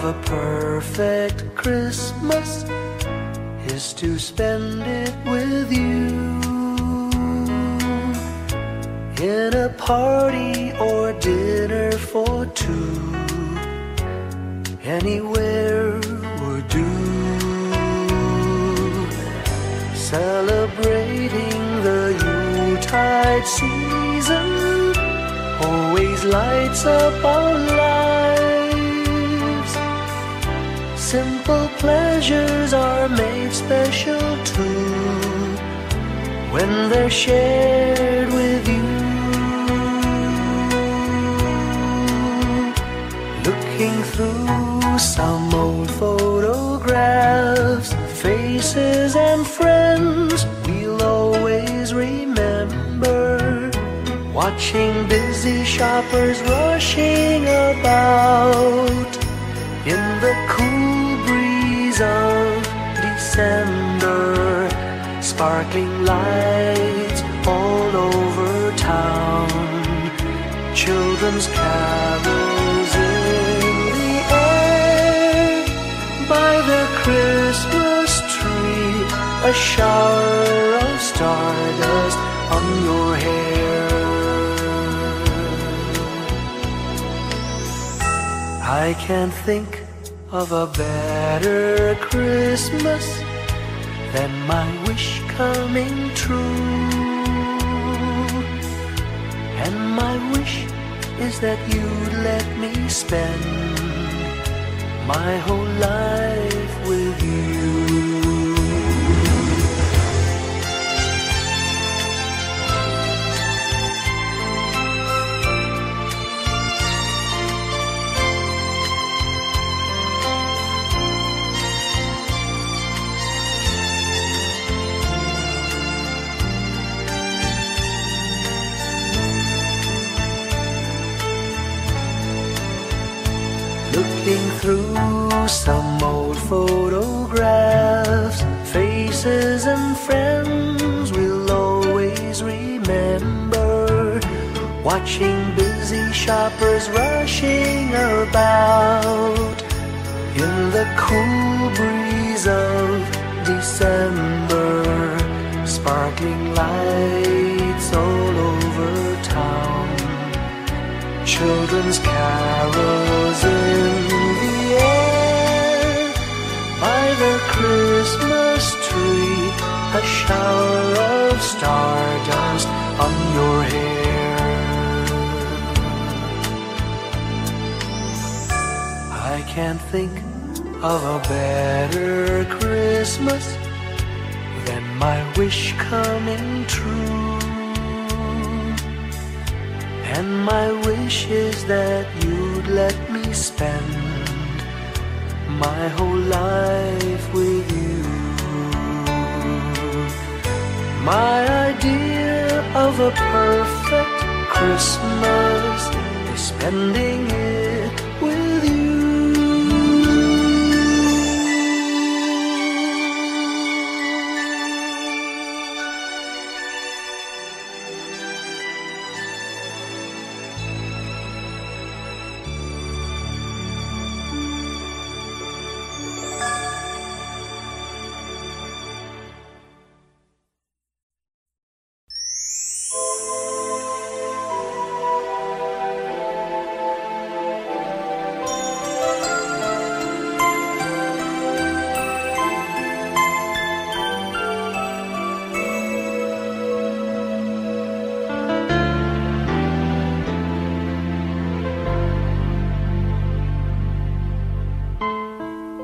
of a perfect Christmas is to spend it with you, in a party or dinner for two, anywhere would do. Celebrating the Yuletide season always lights up our lives. Simple pleasures are made special too when they're shared with you. Looking through some old photographs, faces and friends we'll always remember, watching busy shoppers rushing about in the cool breeze of December, sparkling lights all over town, children's carols in the air, by the Christmas tree, a shower of stardust on your hair. I can't think of a better Christmas than my wish coming true. And my wish is that you'd let me spend my whole life with you. Looking through some old photographs, faces and friends we'll always remember, watching busy shoppers rushing about in the cool breeze of December, sparkling lights all over town, children's carols in the air, by the Christmas tree, a shower of stardust on your hair. I can't think of a better Christmas than my wish coming true. And my wish is that you'd let me spend my whole life with you. My idea of a perfect Christmas is spending it with you.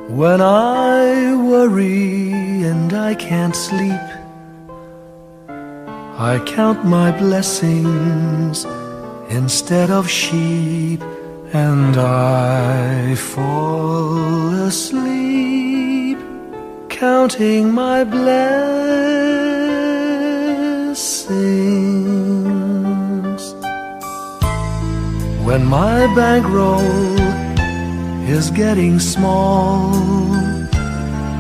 When I worry and I can't sleep, I count my blessings instead of sheep, and I fall asleep counting my blessings. When my bankroll is getting small,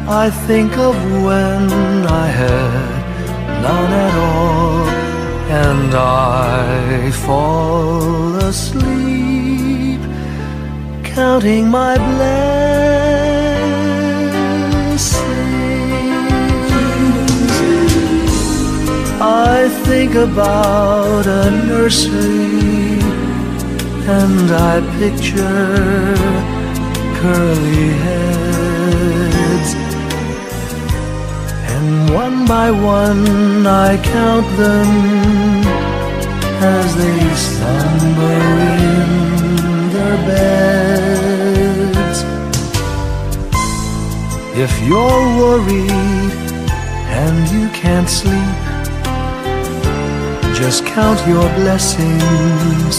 I think of when I had none at all, and I fall asleep counting my blessings. I think about a nursery and I picture curly heads, and one by one I count them as they slumber in their beds. If you're worried and you can't sleep, just count your blessings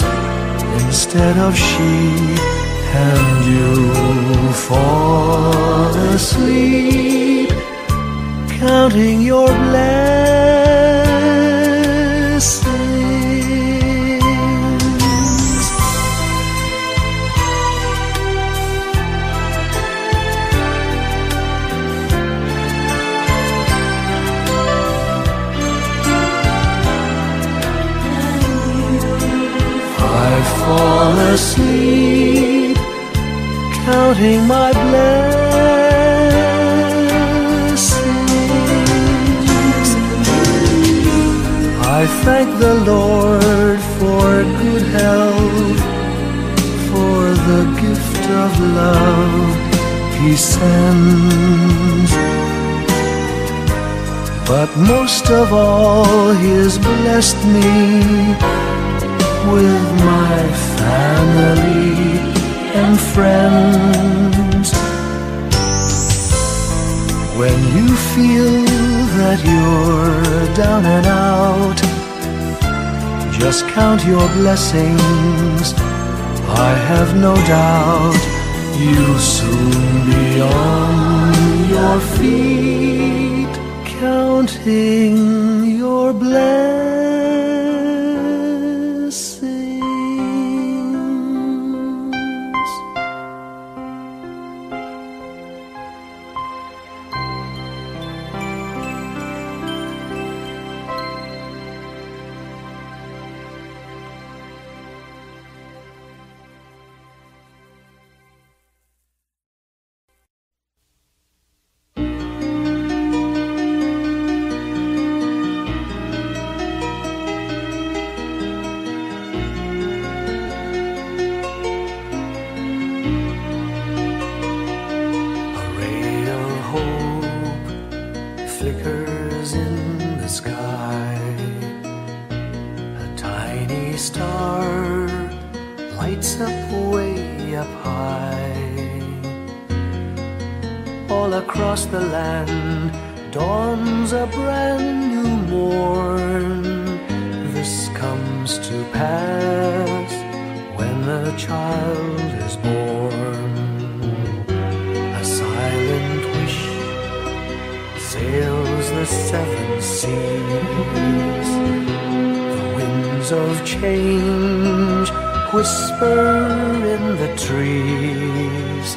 instead of sheep, and you'll fall asleep counting your blessings. I fall asleep counting my blessings. I thank the Lord for good health, for the gift of love He sends. But most of all, He has blessed me with my family and friends. When you feel that you're down and out, just count your blessings. I have no doubt you'll soon be on your feet, counting your blessings. Flickers in the sky, a tiny star lights up way up high. All across the land dawns a brand new morn. This comes to pass when a child is born. A silent wish sails the seven seas. The winds of change whisper in the trees,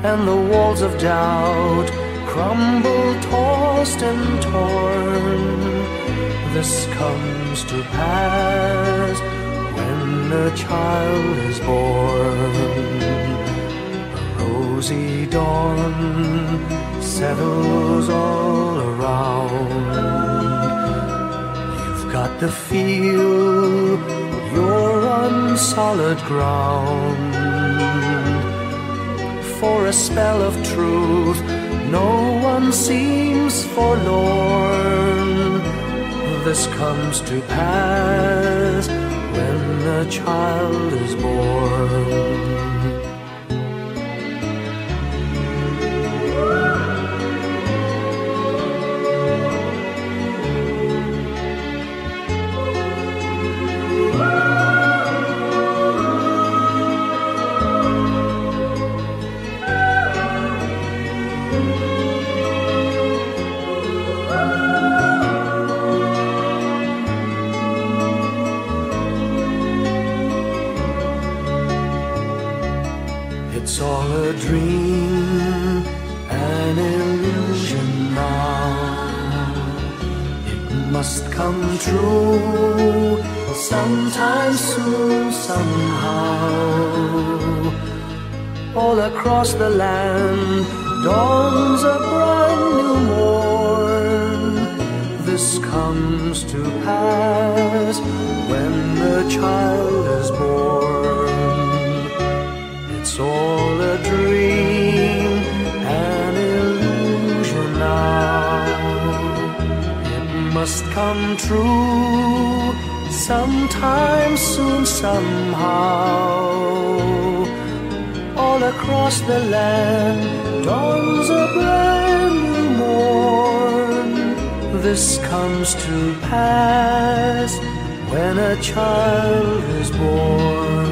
and the walls of doubt crumble, tossed and torn. This comes to pass when a child is born. A rosy dawn settles all around. You've got to feel you're on solid ground. For a spell of truth, no one seems forlorn. This comes to pass when a child is born. It's all a dream, an illusion now. It must come true sometime soon, somehow. All across the land dawns a brand new morn. This comes to pass when the child is born. It's all a dream, an illusion now. It must come true sometime soon, somehow. All across the land dawns a brand new morn. This comes to pass when a child is born.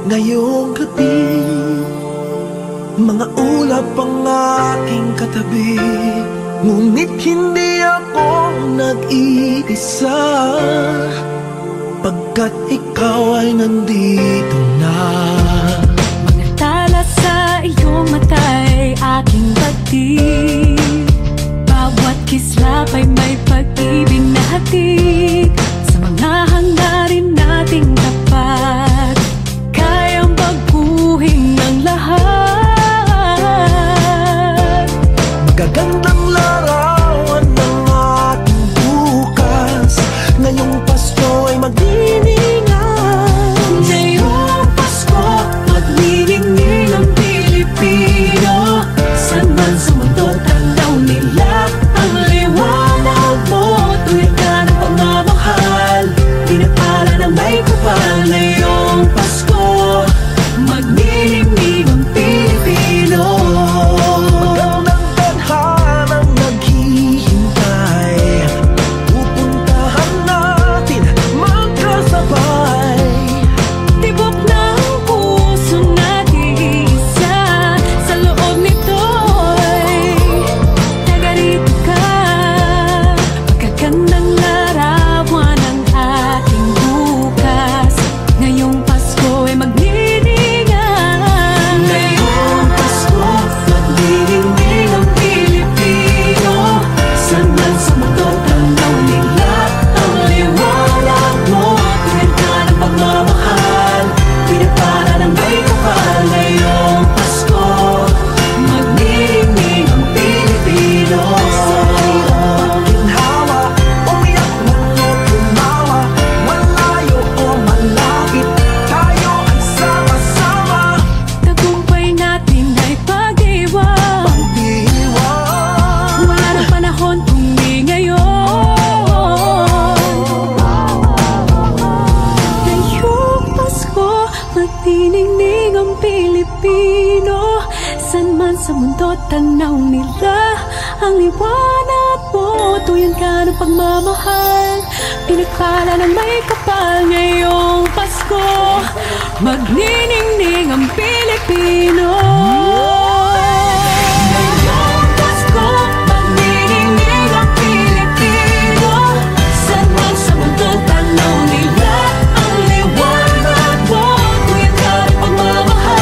Ngayong gabi, mga ulap ang aking katabi, ngunit hindi ako nag-iisa, pagkat ikaw ay nandito na. Mga tala sa iyong mata'y aking batid, bawat kislap ay may pag-ibig na hatid, sa mga hangarin nating tapat. Ng lahat, magagandang larawan ng ating bukas. Ngayong Pasko ay magdiningan. Ngayong Pasko, magniningning ang Pilipino. Saan man sa mundo tanaw nila ang liwanag mo. Tuyag ka ng pagmamahal, pinapala ng may kapal. Ngayong Pasko, magniningning ang Pilipino. Magandang tadhanang naghihintay, pupuntahan natin magkasabay. Tibok ng puso natin isa, sa loob nito'y tagarito ka. Magagandang larawan ang ating bukas. Ngayong Pasko ay magniningning ang Pilipino. San man sa mundo tanaw nila ang liwanag mo. Tuyan ka ng pagmamahal, pinagpala ng may kapal. Ngayong Pasko, magniningning ang Pilipino. Ngayong Pasko, magniningning ang Pilipino. San man sa mundo tanaw nila ang liwanag mo. Tuyan ka ng pagmamahal,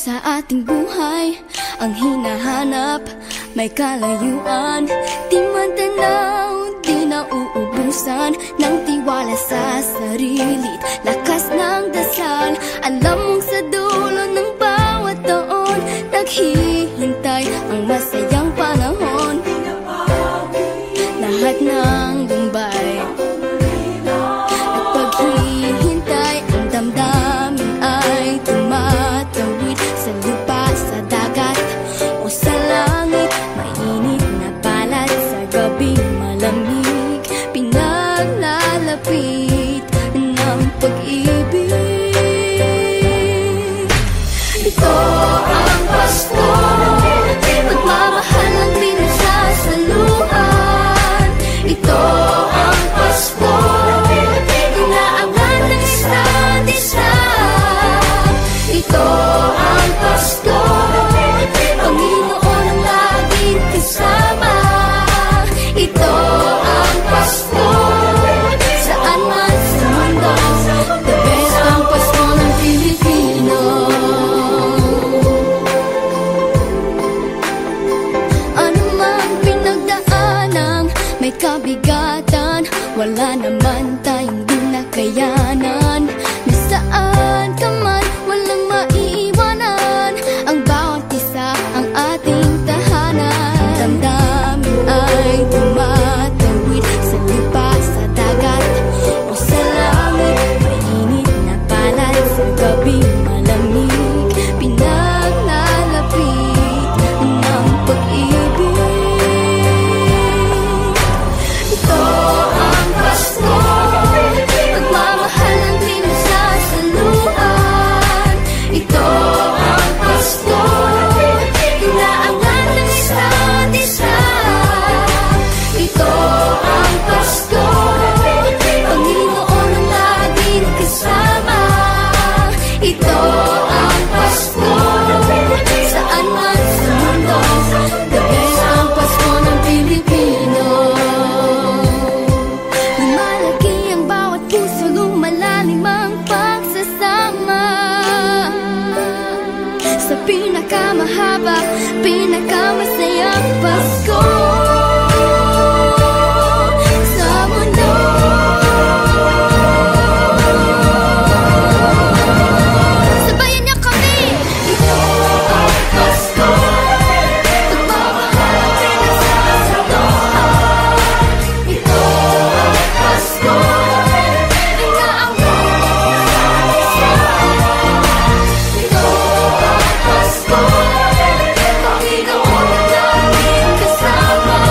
sa ating buhay ang hinahanap, may kalayuan, di man tanaw, di nauubusan ng tiwala sa sarili't lakas ng dasal. Alam mong sa dulo ng bawat taon naghihintay ang masayang panahon. Lahat ng lumbay at paghihintay, ang damdamin ay tumatawid sa lupa, sa dagat o sa langit. Mainit na palad sa gabing malamig, pinaglalapit ng pag-ibig. Ito ang Pasko, pagmamahal ang pinagsasaluhan. Ito ang Pasko, inaabangan ng isa't isa. Ito ang Pasko, Panginoon ang laging kasama. Ito ang Pasko, saan man sa mundo, the best ang Pasko ng Pilipino. Ano man pinagdaanang may kabigatan, wala naman tayong di nakayanan. Nasaan ka man, walang maiiwanan, ang bawat isa ang ating tahanan. Damdamin ay tumatawid sa lupa, sa dagat o sa langit. Mainit na palad sa gabing malamig, pinaglalapit ng pag-ibig. Ito ang Pasko, pagmamahal ang pinagsasaluhan. Ito ang Pasko, inaangan ng isa't isa. Ito ang Pasko, Panginoon ang laging kasama. Ito ang Pasko, saan man sa mundo, the best ang Pasko ng Pilipino. Lumalaki ang bawat puso, lumalalim ang pagsasama. Sa pinakamahaba, pinakamasayang Pasko sa mundo. Sabayan niyo kami! Ito ang Pasko, pagmamahal ang pinagsasaluhan. Ito ang Pasko, inaabangan ng isa't isa. Ito ang Pasko, Panginoon ang laging kasama.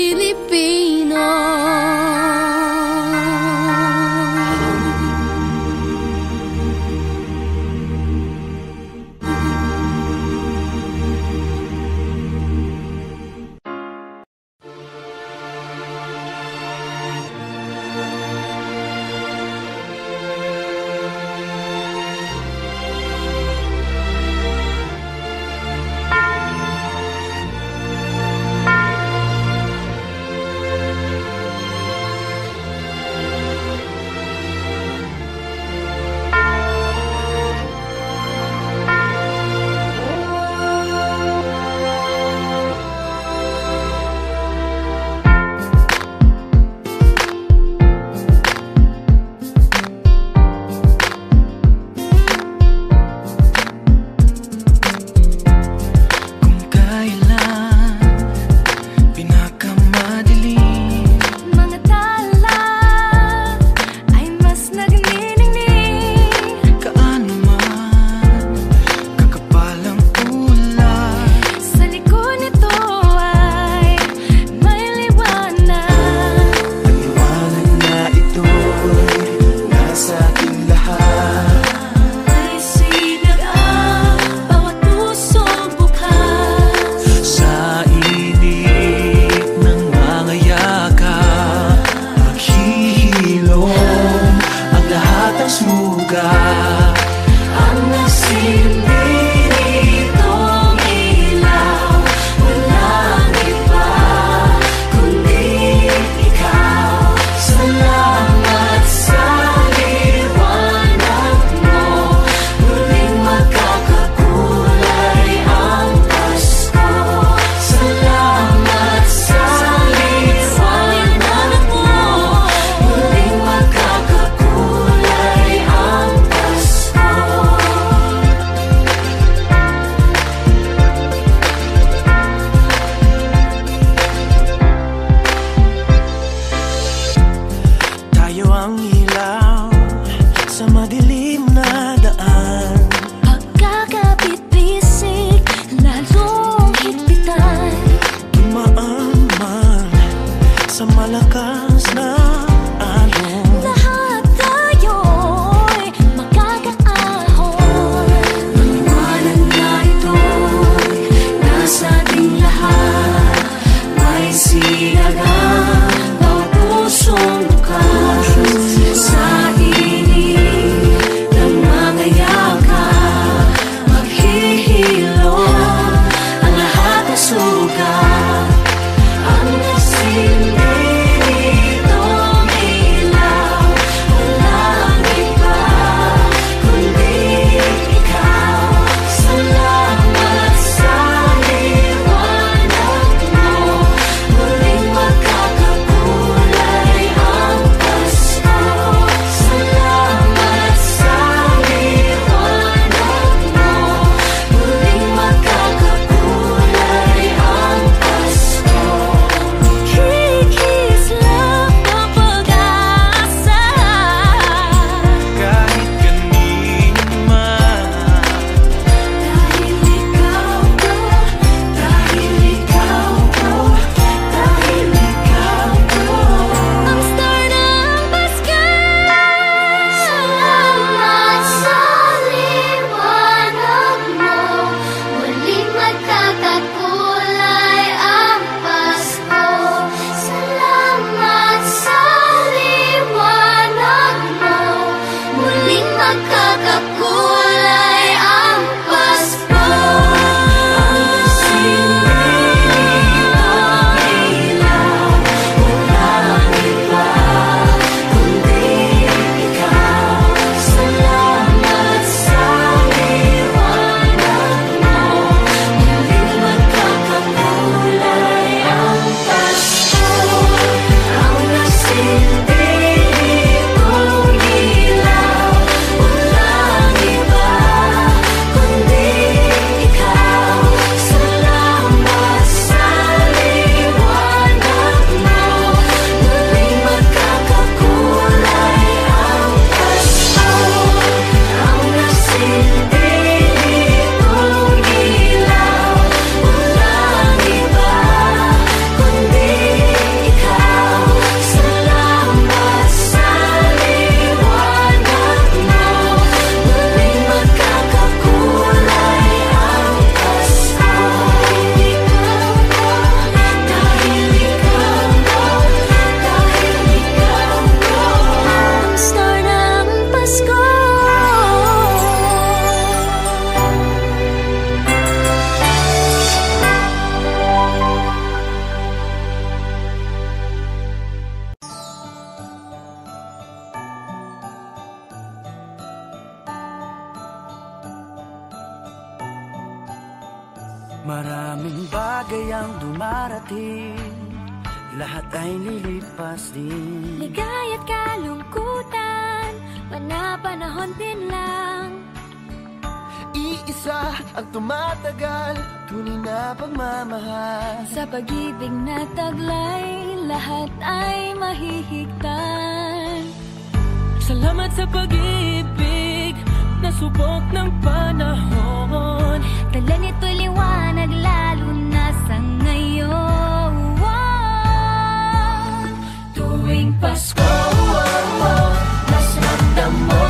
Pilipino. Maraming bagay ang dumarating, lahat ay lilipas din. Ligaya't kalungkutan, panapanahon din lang. Iisa ang tumatagal, tunay na pagmamahal. Sa pag-ibig na taglay, lahat ay mahihigtan. Salamat sa pag-ibig, nasubok ng panahon. Dala nito'y liwanag, lalo na sa ngayon. Tuwing Pasko, mas ramdam mo,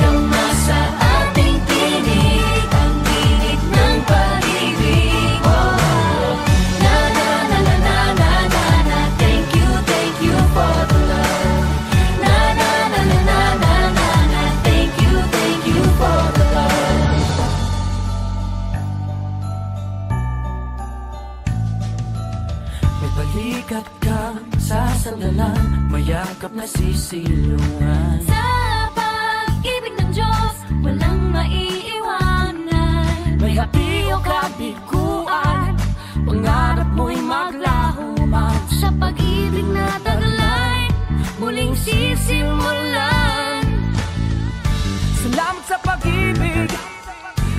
dama sa ating tinig, ang init ng pag-ibig. Na na na na na na na na, thank you for the love. Na na na na na na na na, thank you for the love. May balikat kang sasandalan, mayakap na sisilungan. Sa pag-ibig ng Diyos, walang maiiwanan. May hapi o kabiguan, pangarap mo'y maglaho man. Sa pag-ibig na taglay, muling sisimulan. Salamat sa pag-ibig,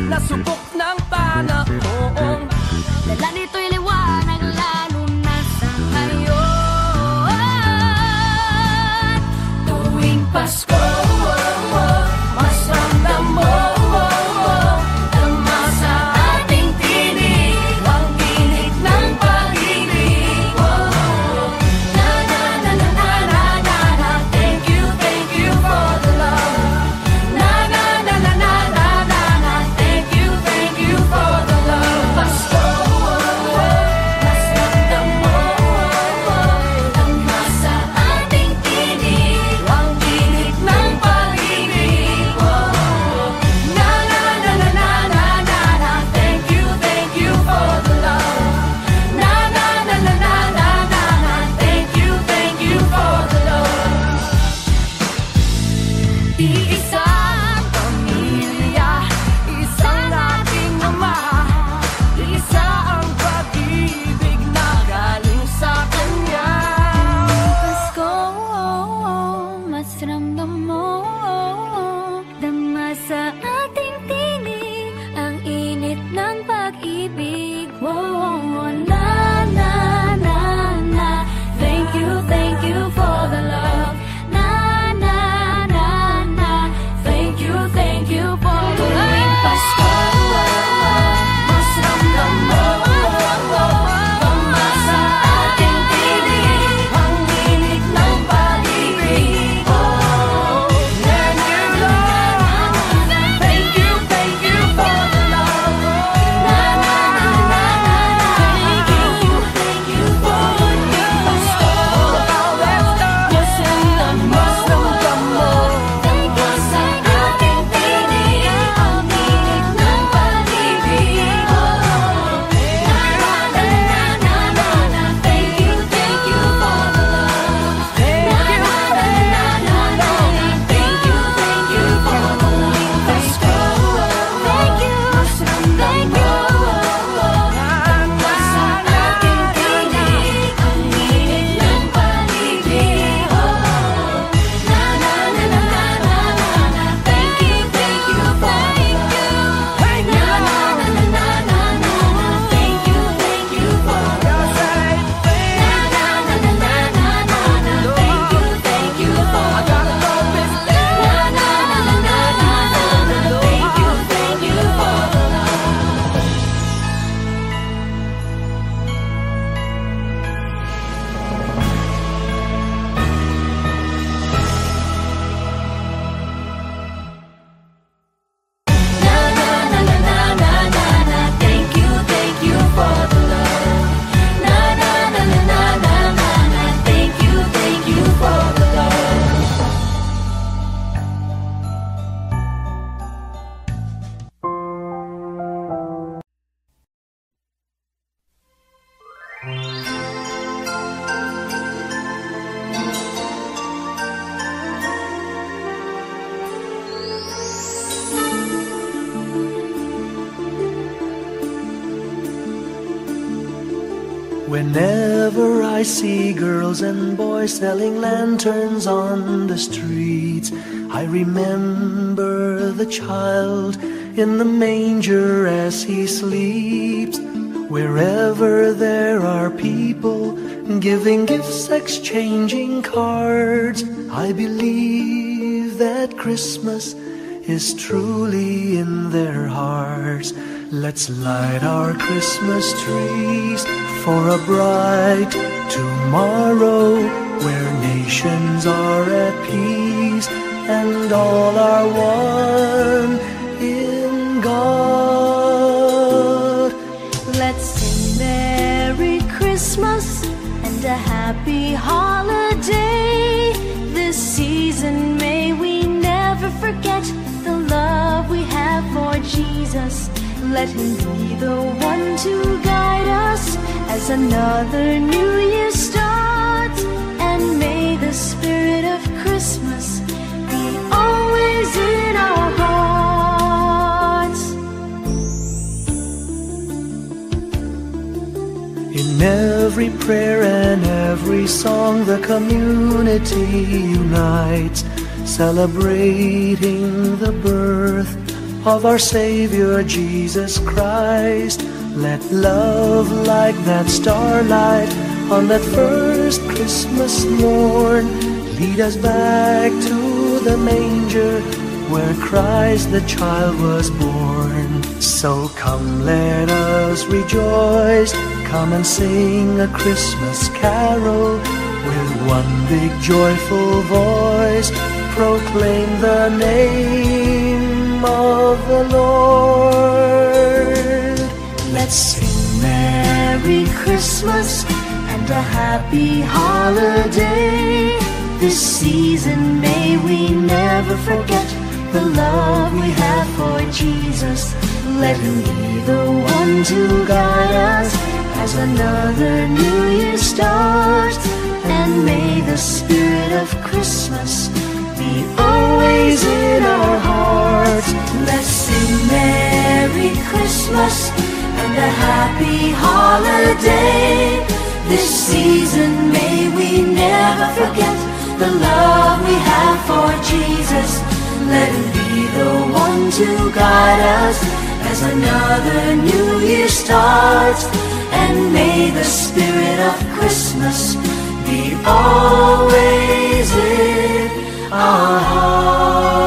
nasubok ng panahon. Dala nito'y liwanag, lalo na sa ngayon. Tuwing Pasko, mas ramdam mo, dama sa ating tinig, ang init ng pag-ibig. Na na na na na na na na, thank you for the love. Na na na na na na na na, thank you for the love. Pasko, Whenever I see girls and boys selling lanterns on the streets, I remember the child in the manger as he sleeps. Wherever there are people giving gifts, exchanging cards, I believe that Christmas is truly in their hearts. Let's light our Christmas trees for a bright tomorrow, where nations are at peace and all are one in God. Let's sing Merry Christmas and a happy holiday. This season may we never forget the love we have for Jesus. Let him be the one to guide us as another new year starts. And may the spirit of Christmas be always in our hearts. In every prayer and every song, the community unites, celebrating the birth of our Savior Jesus Christ. Let love like that starlight on that first Christmas morn lead us back to the manger where Christ the child was born. So come, let us rejoice, come and sing a Christmas carol with one big joyful voice, proclaim the name of the Lord. Let's sing Merry Christmas and a happy holiday. This season may we never forget the love we have for Jesus. Let him be the one to guide us as another new year starts. And may the spirit of Christmas be always in our hearts. Let's sing Merry Christmas and a happy holiday. This season may we never forget the love we have for Jesus. Let him be the one to guide us as another new year starts. And may the spirit of Christmas be always in our hearts.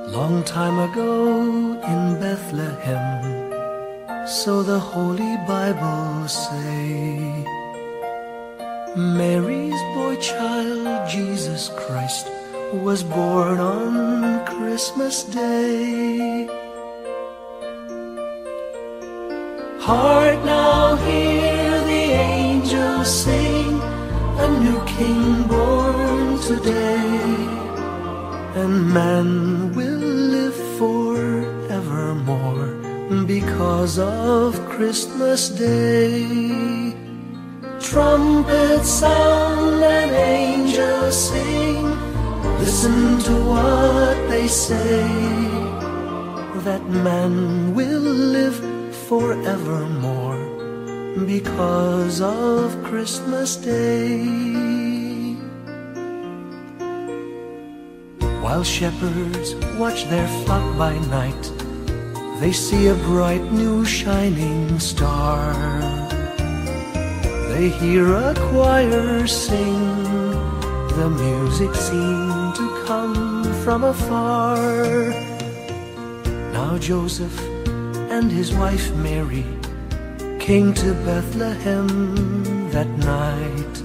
Long time ago in Bethlehem, so the Holy Bible say, Mary's boy child, Jesus Christ, was born on Christmas Day. Hark now, hear the angels sing, a new King born today, and man will live forevermore because of Christmas Day. Trumpets sound and angels sing, listen to what they say, that man will live forevermore because of Christmas Day. While shepherds watch their flock by night, they see a bright new shining star. They hear a choir sing, the music seemed to come from afar. Now Joseph and his wife Mary came to Bethlehem that night.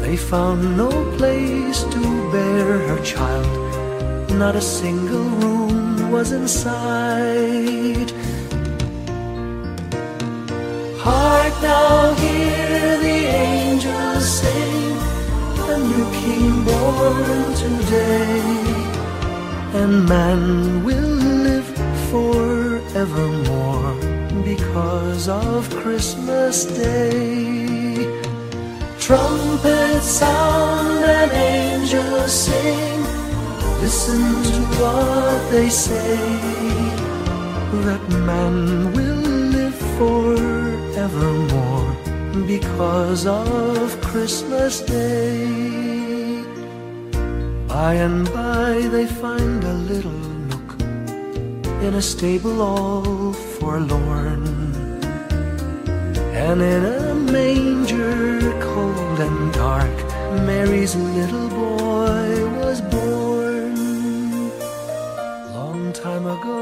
They found no place to bear her child, not a single room was in sight. Hark now, hear the angels sing, a new King born today, and man will live forevermore because of Christmas Day. Trumpets sound and angels sing, listen to what they say, that man will live forevermore because of Christmas Day. By and by they find a little nook in a stable all forlorn, and in a manger cold and dark, Mary's little boy was born. Long time ago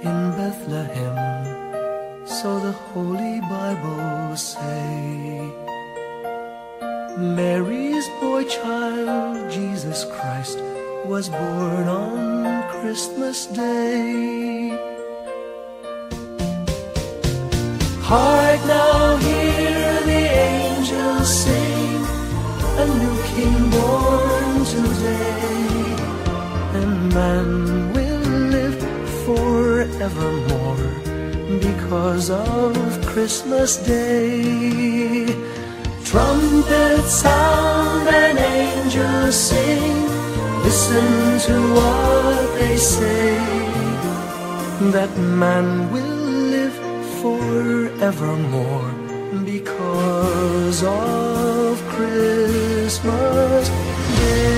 in Bethlehem, so the Holy Bible say, Mary's boy child, Jesus Christ, was born on Christmas Day. Hark now, hear the angels sing, a new King born today, and man will live forevermore because of Christmas Day. Trumpets sound and angels sing, listen to what they say, that man will live forevermore because of Christmas Day.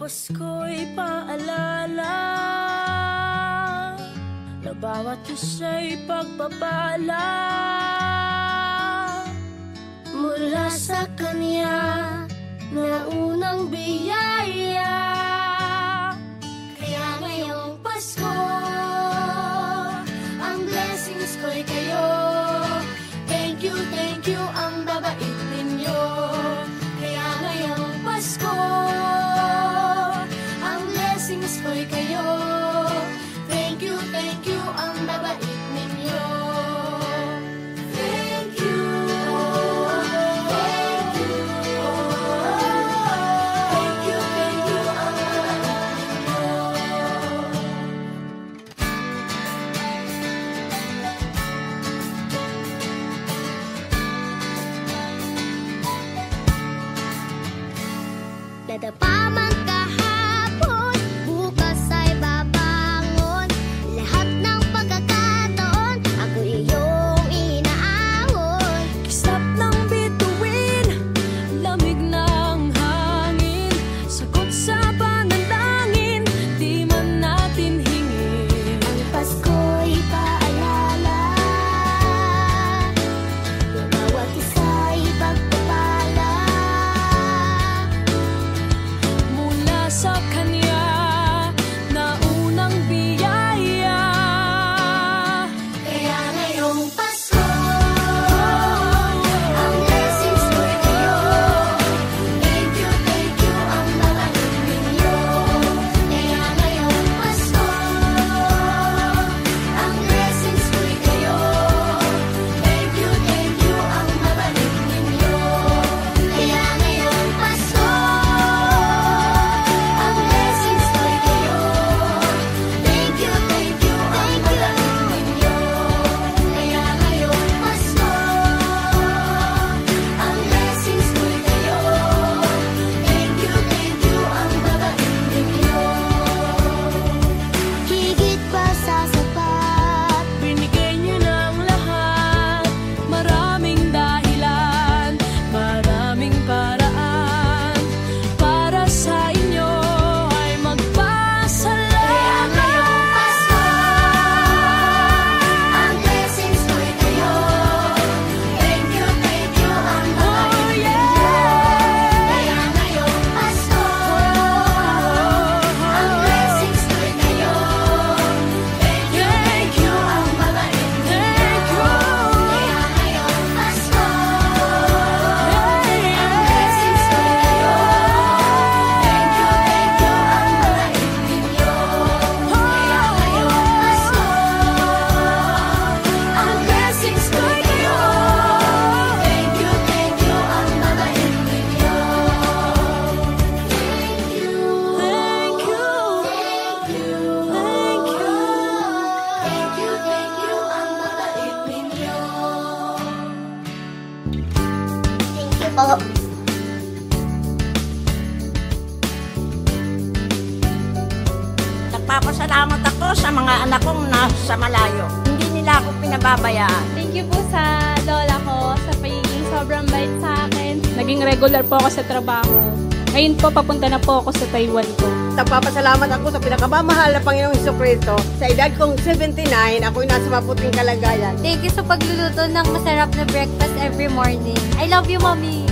Pasko'y paalala na bawat isa'y pagpapala mula sa Kanya na unang biyaya. Kaya ngayong Pasko, ang blessings ko'y kayo. Thank you ang babait ninyo. Kaya ngayong Pasko, ang blessings ko'y kayo. Thank you ang babait ninyo. Thank you ang babait ninyo. Nadapa man kahapon, bukas ay babangon. Lahat ng pagkakataon, ako iyong inaahon. Kisap ng bituin, lamig ng hangin, sagot sa panalangin, di man natin hingin. Ang Pasko'y paalala na bawat isa'y pagpapala Mula sa Kanya na unang biyaya. Kaya ngayong Pasko, ang blessings ko'y kayo. Thank you ang babait ninyo. Kaya ngayong Pasko, ang blessings ko'y kayo. Thank you ang babait ninyo. Kaya ngayong Pasko, ang blessings ko'y kayo. Thank you ang babait ninyo. Kaya ngayong Pasko, ang blessings ko'y kayo. Thank you ang babait ninyo. Higit pa sa sapat, Binigay niyo ng lahat, maraming dahilan, maraming paraan, para sa inyo ay magpasalamat. ngayong Pasko, ang blessings ko'y kayo. Thank you ang babait ninyo. Kaya ngayong Pasko, ang blessings ko'y kayo. Thank you ang babait ninyo. Kaya ngayong Pasko, ang blessings ko'y kayo. Thank you ang babait ninyo. Kaya ngayong Pasko, ang blessings ko'y kayo. Thank you ang babait ninyo. Thank you po. Nagpapasalamat ako sa mga anak kong nasa malayo. Hindi nila ako pinababayaan. Thank you po sa lola ko sa pagiging sobrang bait sa akin. Naging regular po ako sa trabaho. Ngayon po, papunta na po ako sa Taiwan ko. Nagpapasalamat ako sa pinakamamahal na Panginoong Hesukristo. Sa edad kong 79, ako'y nasa maputing kalagayan. Thank you sa pagluluto ng masarap na breakfast every morning. I love you, Mommy!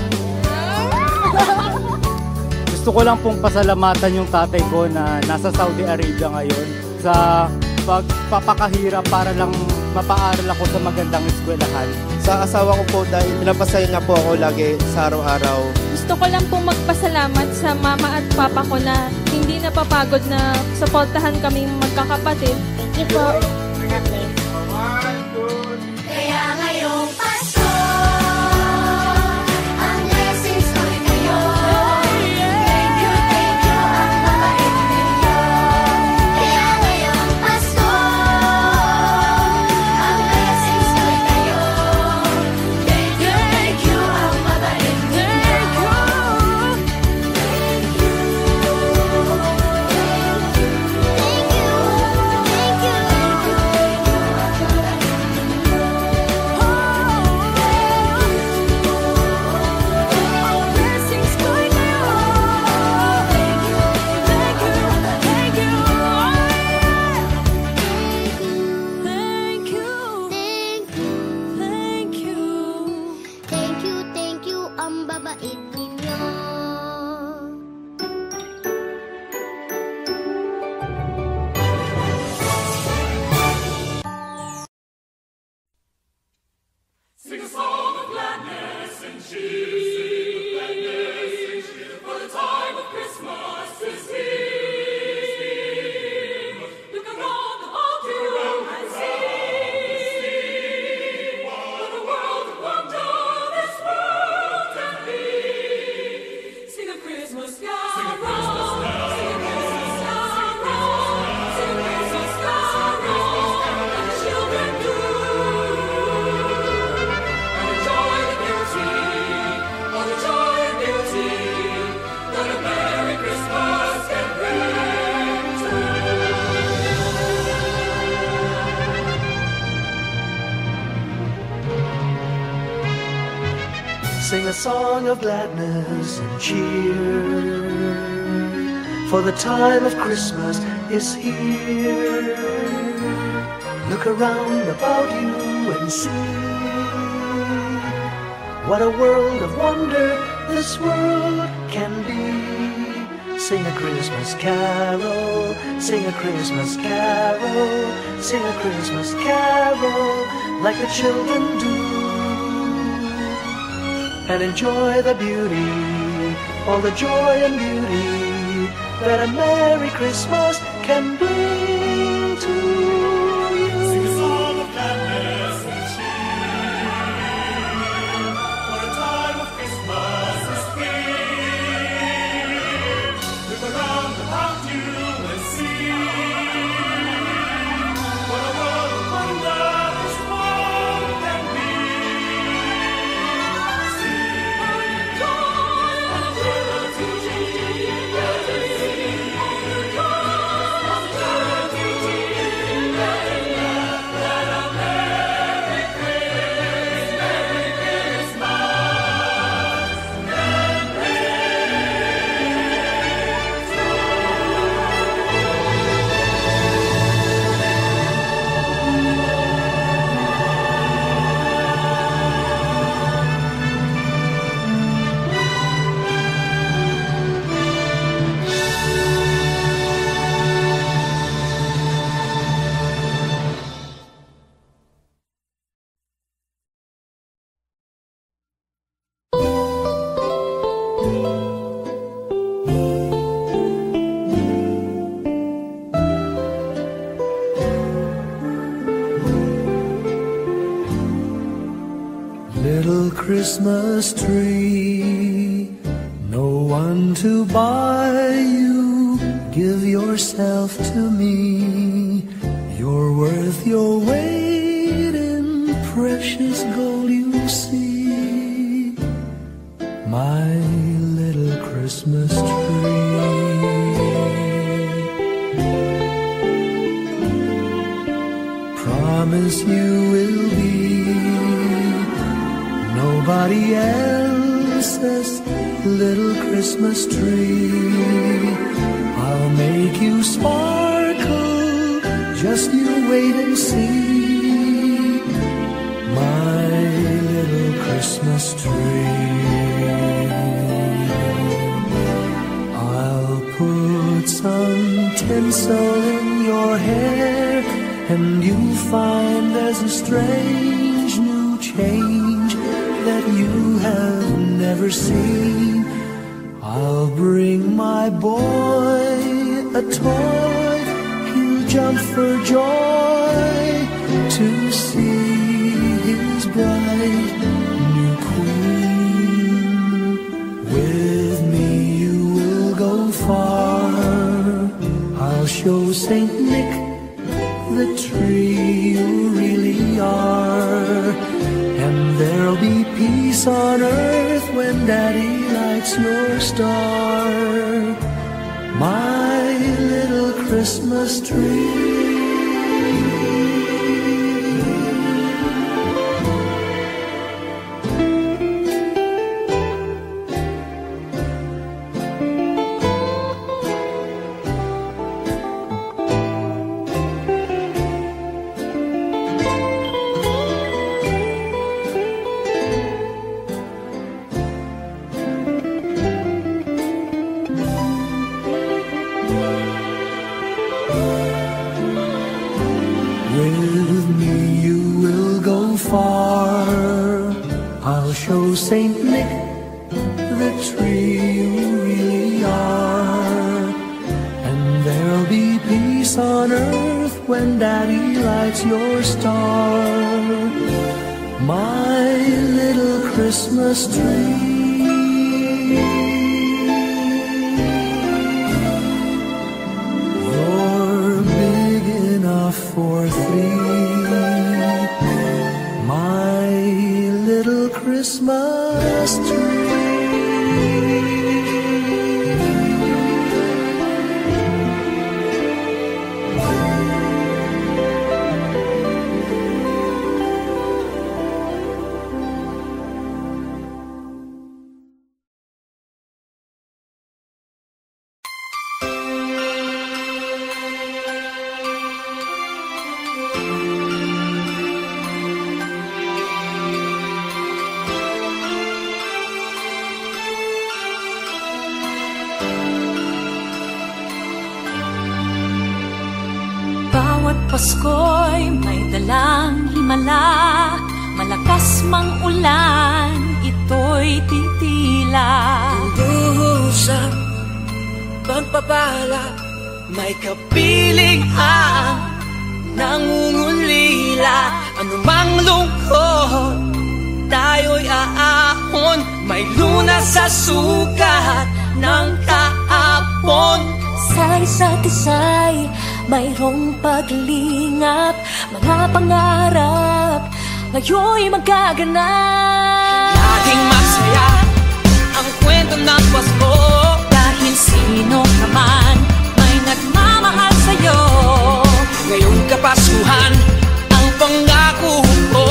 Gusto ko lang pong pasalamatan yung tatay ko na nasa Saudi Arabia ngayon sa pagpapakahirap para lang mapaaral ako sa magandang eskwelahan. Sa asawa ko po dahil pinapasaya niya po ako lagi sa araw-araw. Gusto ko lang pong magpasalamat sa mama at papa ko na hindi napapagod na suportahan kaming magkakapatid. Thank you po. Kaya ngayong Pasko, ang blessings ko'y kayo. Thank you ang babait ninyo. Kaya ngayong Pasko, ang blessings ko'y kayo. Thank you ang babait ninyo. Thank you Sing a song of gladness and cheer, for the time of Christmas is here. Look around about you and see what a world of wonder this world can be. Sing a Christmas carol, sing a Christmas carol, sing a Christmas carol like the children do, and enjoy the beauty, all the joy and beauty that a Merry Christmas can bring to you. Sing a song of gladness and cheer, for the time of Christmas is here. Look around about you and see what a world of wonder this world can be. Little Christmas tree, no one to buy you, give yourself to me. You're worth your weight in precious gold, you see. My little Christmas tree, promise you will be nobody else's little Christmas tree. I'll make you sparkle, just you wait and see. My little Christmas tree, I'll put some tinsel in your hair, and you'll find there's a strange new change that you have never seen. I'll bring my boy a toy, he'll jump for joy to see his bright new queen. With me you will go far, I'll show Saint Nick the tree you really are. And there'll be peace on earth when Daddy lights your star. My little Christmas tree. With me you will go far, I'll show Saint Nick the tree you really are. And there'll be peace on earth when Daddy lights your star. My little Christmas tree. For three, my little Christmas tree. Pasko'y may dalang himala, malakas mang ulan, ito'y titila. Duhusap, pagpapala, may kapiling ang nangungulila. Anumang lungkot, tayo'y aahon, may lunas sa sukat ng kahapon. Sa isa't isa'y mayroong paglingap, mga pangarap ngayon'y magaganap. Laging masaya ang kwento ng Pasko, dahil sino ka man may nagmamahal sa'yo. ngayong Kapaskuhan ang pangako ko.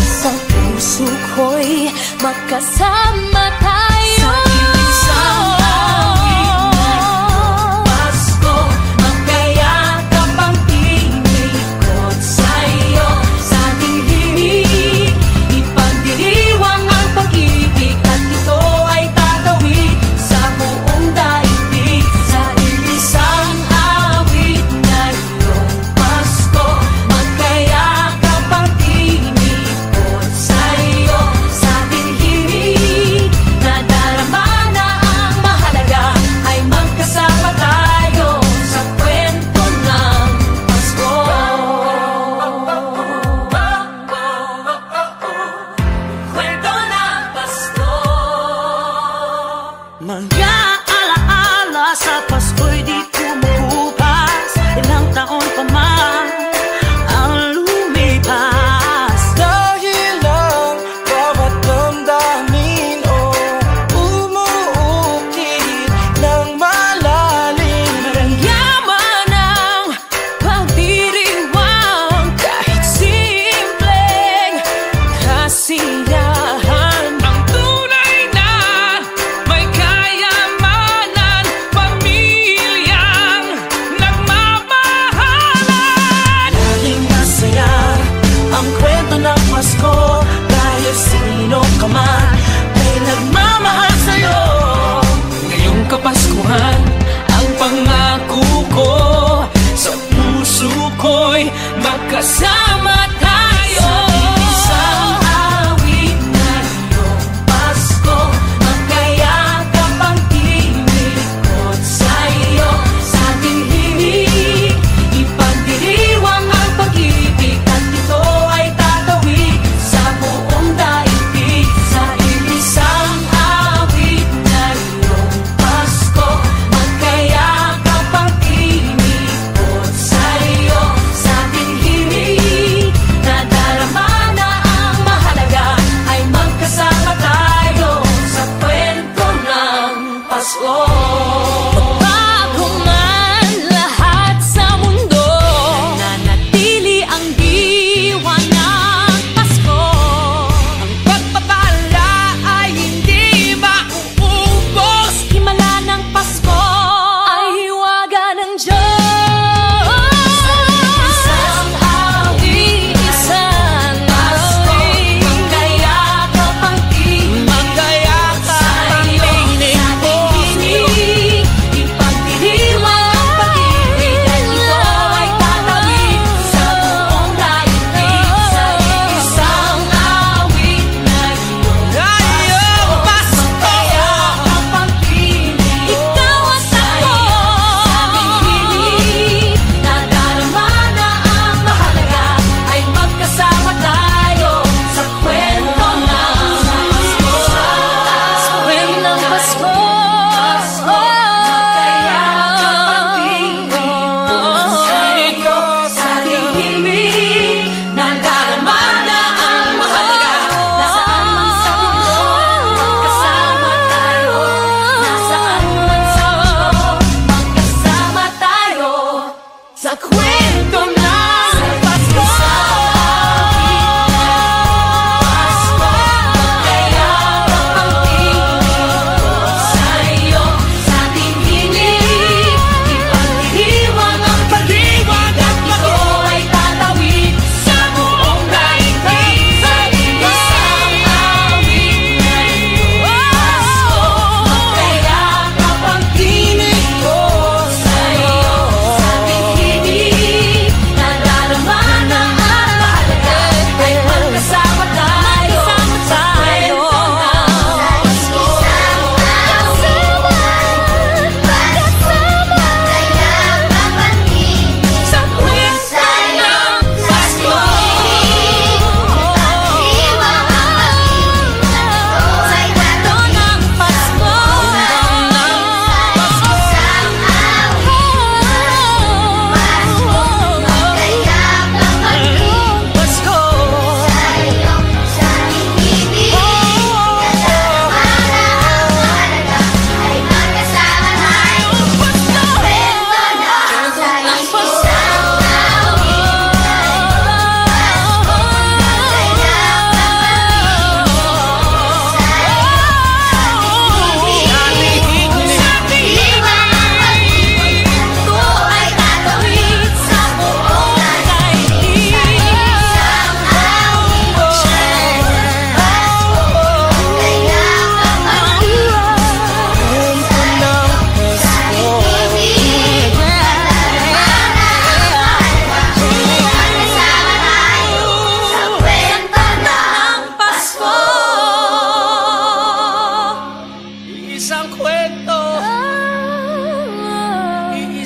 Sa puso ko'y magkasama tayo Sa iisang awit ngayong Pasko, magkayakap ang tinikot sa'yo. Sa ating himig, ipagdiriwang ang pag-ibig, at ito ay tatawid sa buong daigdig. Sa iisang awit ngayong Pasko, magkayakap ang tinikot sa'yo. Sa ating himig,